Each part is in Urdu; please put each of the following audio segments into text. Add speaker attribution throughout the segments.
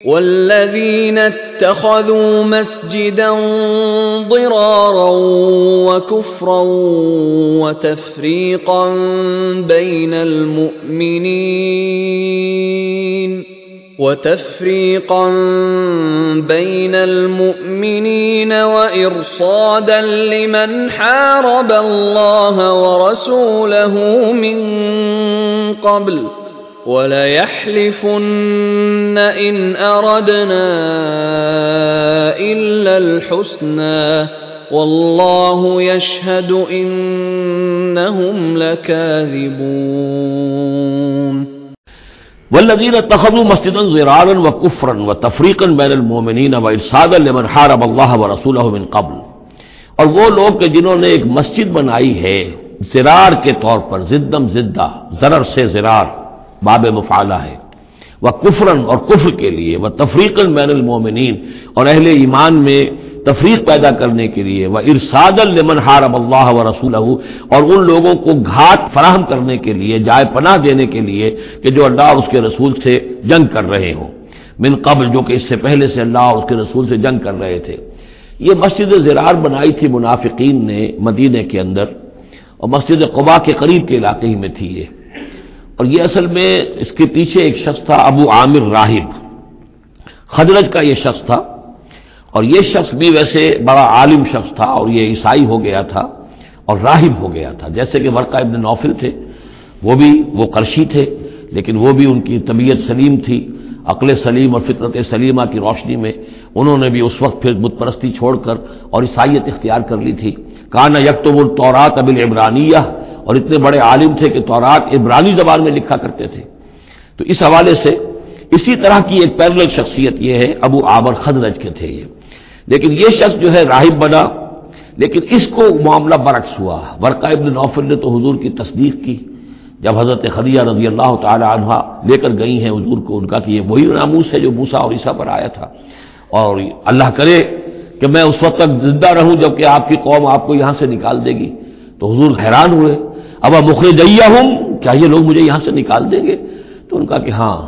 Speaker 1: والذين اتخذوا مسجدا ضرارا وكفرا وتفريقا بين المؤمنين وإرصادا لمن حارب الله ورسوله من قبل وَلَيَحْلِفُنَّ إِنْ أَرَدْنَا إِلَّا الْحُسْنَى وَاللَّهُ يَشْهَدُ إِنَّهُمْ لَكَاذِبُونَ
Speaker 2: والذین اتخذوا مسجدا ضرارا وکفرا وتفریقا بین المؤمنین وارصادا لمن حارب اللہ ورسولہ من قبل، اور وہ لوگ کہ جنہوں نے ایک مسجد بنائی ہے ضرار کے طور پر، ضدم ضدہ، ضرر سے ضرار باب مفعلہ ہے، وکفرا اور کفر کے لیے، وتفریقا بین المؤمنین اور اہل ایمان میں تفریق پیدا کرنے کے لیے، وارصادا لمن حارب اللہ ورسولہ اور ان لوگوں کو گھات فراہم کرنے کے لیے، جائے پناہ دینے کے لیے کہ جو اللہ اور اس کے رسول سے جنگ کر رہے ہوں، من قبل جو کہ اس سے پہلے سے اللہ اور اس کے رسول سے جنگ کر رہے تھے۔ یہ مسجد ضرار بنائی تھی منافقین نے مدینے کے اندر، اور مسجد قباء کے قریب کے علاقے ہی میں تھی یہ، اور یہ اصل میں اس کے پیچھے ایک شخص تھا ابو عامر راہب، خزرج کا یہ شخص تھا، اور یہ شخص بھی ویسے بڑا عالم شخص تھا، اور یہ عیسائی ہو گیا تھا اور راہب ہو گیا تھا، جیسے کہ ورقہ ابن نوفل تھے، وہ قرشی تھے، لیکن وہ بھی ان کی طبیعت سلیم تھی، عقل سلیم اور فطرت سلیمہ کی روشنی میں انہوں نے بھی اس وقت پھر بت پرستی چھوڑ کر اور عیسائیت اختیار کر لی تھی۔ کان یکتب التوراۃ بالعبرانیہ، اور اتنے بڑے عالم تھے کہ تورات عبرانی زبان میں لکھا کرتے تھے۔ تو اس حوالے سے اسی طرح کی ایک پیرلل شخصیت یہ ہے، ابو عامر خزرج کے تھے یہ، لیکن یہ شخص جو ہے راہب بنا، لیکن اس کو معاملہ برعکس ہوا۔ ورقہ ابن نوفل نے تو حضور کی تصدیق کی جب حضرت خدیجہ رضی اللہ تعالی عنہا لے کر گئی ہیں حضور کو، ان کا کہ یہ وہی ناموس ہے جو موسیٰ اور عیسیٰ پر آیا تھا، اور اللہ کرے کہ میں اس وقت تک زندہ رہوں جب کہ آپ کی قوم آپ کو یہاں سے نکال دے گی۔ تو حضور حیران ہوئے، اب مخرجیہم، کیا یہ لوگ مجھے یہاں سے نکال دیں گے؟ تو ان کا کہ ہاں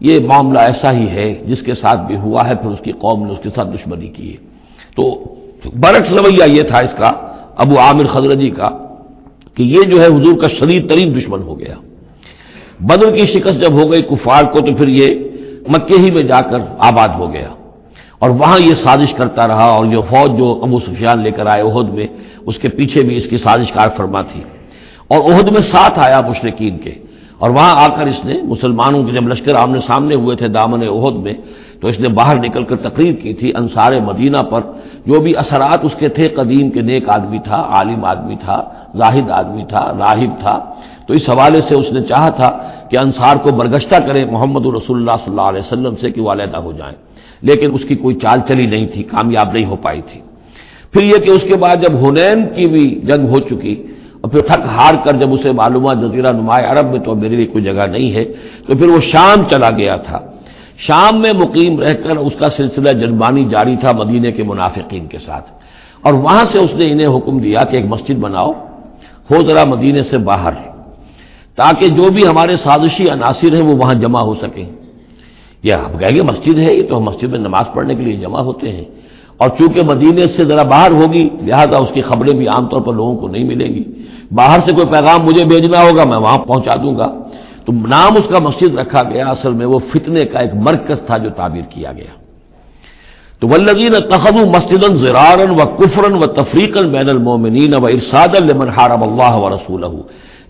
Speaker 2: یہ معاملہ ایسا ہی ہے جس کے ساتھ بھی ہوا ہے، پھر اس کی قوم نے اس کے ساتھ دشمنی کی ہے۔ تو برعکس رویہ یہ تھا اس کا، ابو عامر خزرجی کا، کہ یہ جو ہے حضور کا شدید ترین دشمن ہو گیا۔ بدر کی شکست جب ہو گئی کفار کو، تو پھر یہ مکے ہی میں جا کر آباد ہو گیا، اور وہاں یہ سازش کرتا رہا، اور یہ فوج جو ابو سفیان لے کر آئے احد میں، اس کے پیچھے بھی اس کی سازش کار فرما تھی، اور احد میں ساتھ آیا مشرکین کے، اور وہاں آ کر اس نے مسلمانوں کے جب لشکر آمنے سامنے ہوئے تھے دامن احد میں، تو اس نے باہر نکل کر تقریر کی تھی انصار مدینہ پر، جو بھی اثرات اس کے تھے، قدیم کے نیک آدمی تھا، عالم آدمی تھا، زاہد آدمی تھا، راہب تھا، تو اس حوالے سے اس نے چاہا تھا کہ انصار کو برگشتہ کرے محمد رسول اللہ صلی اللہ علیہ وسلم سے کہ وہ علیحدہ ہو جائیں، لیکن اس کی کوئی چال چلی نہیں تھی، کامیاب نہیں ہو پائی تھی۔ پھر یہ کہ اس کے بعد جب حنین کی بھی جنگ ہو چکی، اور پھر تھک ہار کر جب اسے معلومات جزیرہ نماء عرب میں تو میرے لیے کوئی جگہ نہیں ہے، تو پھر وہ شام چلا گیا تھا۔ شام میں مقیم رہ کر اس کا سلسلہ جنبانی جاری تھا مدینے کے منافقین کے ساتھ، اور وہاں سے اس نے انہیں حکم دیا کہ ایک مسجد بناؤ، ہو ذرا مدینے سے باہر، تاکہ جو بھی ہمارے سازشی عناصر ہیں وہ وہاں جمع ہو سکیں۔ یہ ہم کہیں گے مسجد ہے، یہ تو ہم مسجد میں نماز پڑھنے کے لیے جمع ہوتے ہیں، اور چونکہ مدینے سے ذرا باہر ہوگی لہذا اس کی خبریں بھی عام طور پر لوگوں کو نہیں ملیں گی، باہر سے کوئی پیغام مجھے بھیجنا ہوگا میں وہاں پہنچا دوں گا۔ تو نام اس کا مسجد رکھا گیا، اصل میں وہ فتنے کا ایک مرکز تھا جو تعبیر کیا گیا۔ تو والذین اتخذوا مسجدا ضرارا وکفرا وتفریقا بین المؤمنین وارصادا لمن حارب اللہ ورسولہ،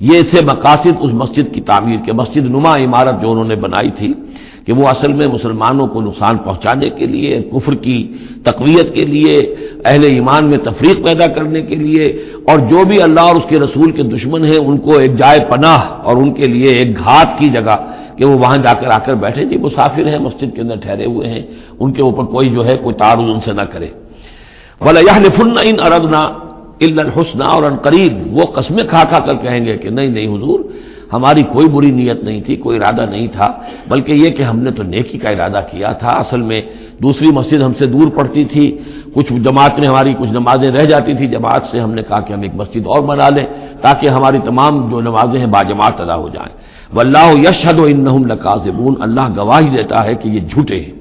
Speaker 2: یہ تھے مقاصد اس مسجد کی تعمیر کے، مسجد نما عمارت جو انہوں نے بنائی تھی، کہ وہ اصل میں مسلمانوں کو نقصان پہنچانے کے لیے، کفر کی تقویت کے لیے، اہل ایمان میں تفریق پیدا کرنے کے لیے، اور جو بھی اللہ اور اس کے رسول کے دشمن ہیں ان کو ایک جائے پناہ اور ان کے لیے ایک گھات کی جگہ کہ وہ وہاں جا کر آ کر بیٹھے، جی مسافر ہیں، مسجد کے اندر ٹھہرے ہوئے ہیں، ان کے اوپر کوئی جو ہے کوئی تعارض ان سے نہ کرے۔ وَلَيَحْلِفُنَّ إِنْ أَرَدْنَا إِلَّا الْحُسْنَى، اور عن قریب وہ قسمیں کھا کھا کر کہیں گے کہ نہیں نہیں حضور، ہماری کوئی بری نیت نہیں تھی، کوئی ارادہ نہیں تھا، بلکہ یہ کہ ہم نے تو نیکی کا ارادہ کیا تھا۔ اصل میں دوسری مسجد ہم سے دور پڑتی تھی، کچھ جماعت میں ہماری کچھ نمازیں رہ جاتی تھی جماعت سے، ہم نے کہا کہ ہم ایک مسجد اور بنا لیں تاکہ ہماری تمام جو نمازیں ہیں باجماعت ادا ہو جائیں۔ واللہ یشہد انہم لکاذبون، اللہ گواہی دیتا ہے کہ یہ جھوٹے ہیں۔